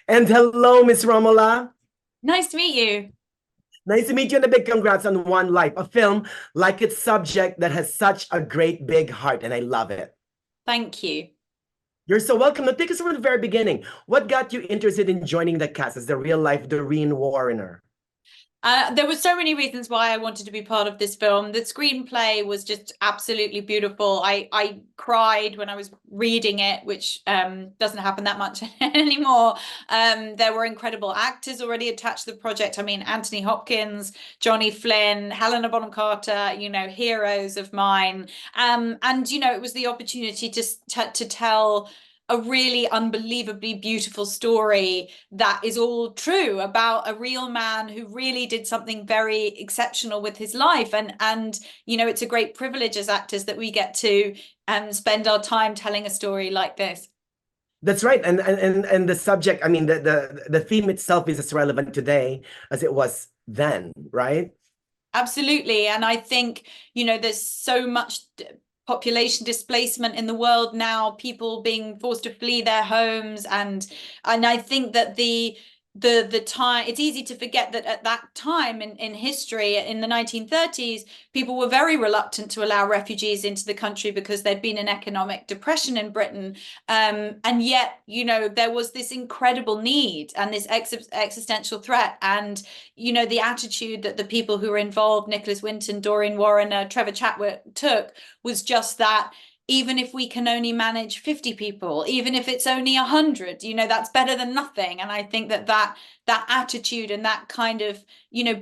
And hello, Miss Romola. Nice to meet you. Nice to meet you and a big congrats on One Life, a film like its subject that has such a great big heart, and I love it. Thank you. You're so welcome. Now take us from the very beginning. What got you interested in joining the cast as the real life Doreen Warriner? There were so many reasons why I wanted to be part of this film. The screenplay was just absolutely beautiful. I cried when I was reading it, which doesn't happen that much anymore. There were incredible actors already attached to the project. I mean, Anthony Hopkins, Johnny Flynn, Helena Bonham Carter, heroes of mine. And it was the opportunity to tell a really unbelievably beautiful story that is all true about a real man who really did something very exceptional with his life. And it's a great privilege as actors that we get to spend our time telling a story like this. That's right. And the subject, I mean, the theme itself is as relevant today as it was then, right? Absolutely. And I think, there's so much population displacement in the world now, people being forced to flee their homes, and I think that the time, it's easy to forget that at that time in history in the 1930s, people were very reluctant to allow refugees into the country because there'd been an economic depression in Britain, and yet there was this incredible need and this existential threat, and the attitude that the people who were involved, Nicholas Winton, Doreen Warriner, Trevor Chatwick, took was just that even if we can only manage 50 people, even if it's only 100, that's better than nothing. And I think that attitude and that kind of,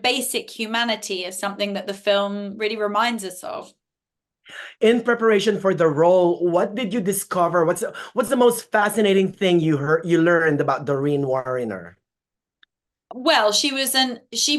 basic humanity is something that the film really reminds us of. In preparation for the role, what did you discover? What's the most fascinating thing you learned about Doreen Warriner? Well, she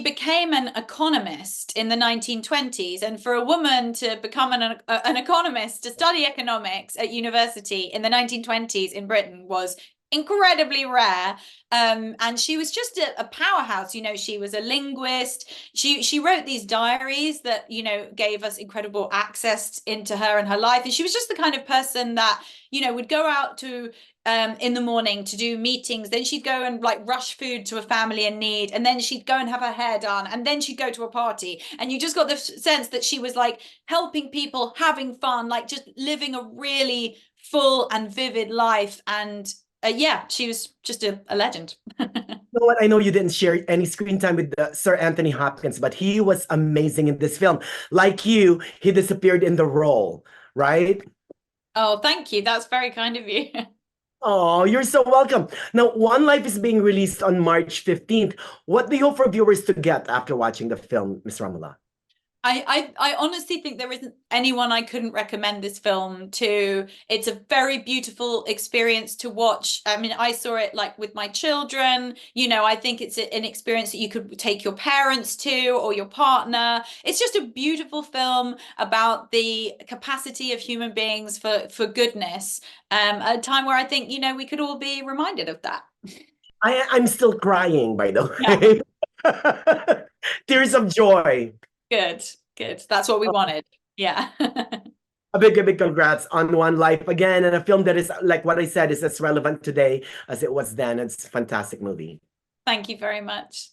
became an economist in the 1920s, and for a woman to become an economist, to study economics at university in the 1920s in Britain was incredibly rare. And she was just a powerhouse. She was a linguist. She wrote these diaries that gave us incredible access into her and her life, and she was just the kind of person that would go out to in the morning to do meetings. Then she'd go and like rush food to a family in need. And then she'd go and have her hair done. And then she'd go to a party. And you just got the sense that she was like helping people, having fun, like just living a really full and vivid life. And yeah, she was just a legend. You know what? I know you didn't share any screen time with Sir Anthony Hopkins, but he was amazing in this film. Like you, he disappeared in the role, right? Oh, thank you. That's very kind of you. Oh, you're so welcome. Now, One Life is being released on March 15th. What do you hope for viewers to get after watching the film, Miss Ramala? I honestly think there isn't anyone I couldn't recommend this film to. It's a very beautiful experience to watch. I mean, I saw it like with my children. I think it's an experience that you could take your parents to or your partner. It's just a beautiful film about the capacity of human beings for goodness. A time where I think, we could all be reminded of that. I'm still crying, by the Yeah, way. Tears of joy. good, good. That's what we wanted. Yeah. A big congrats on One Life again, and a film that is, like what I said, is as relevant today as it was then. It's a fantastic movie. Thank you very much.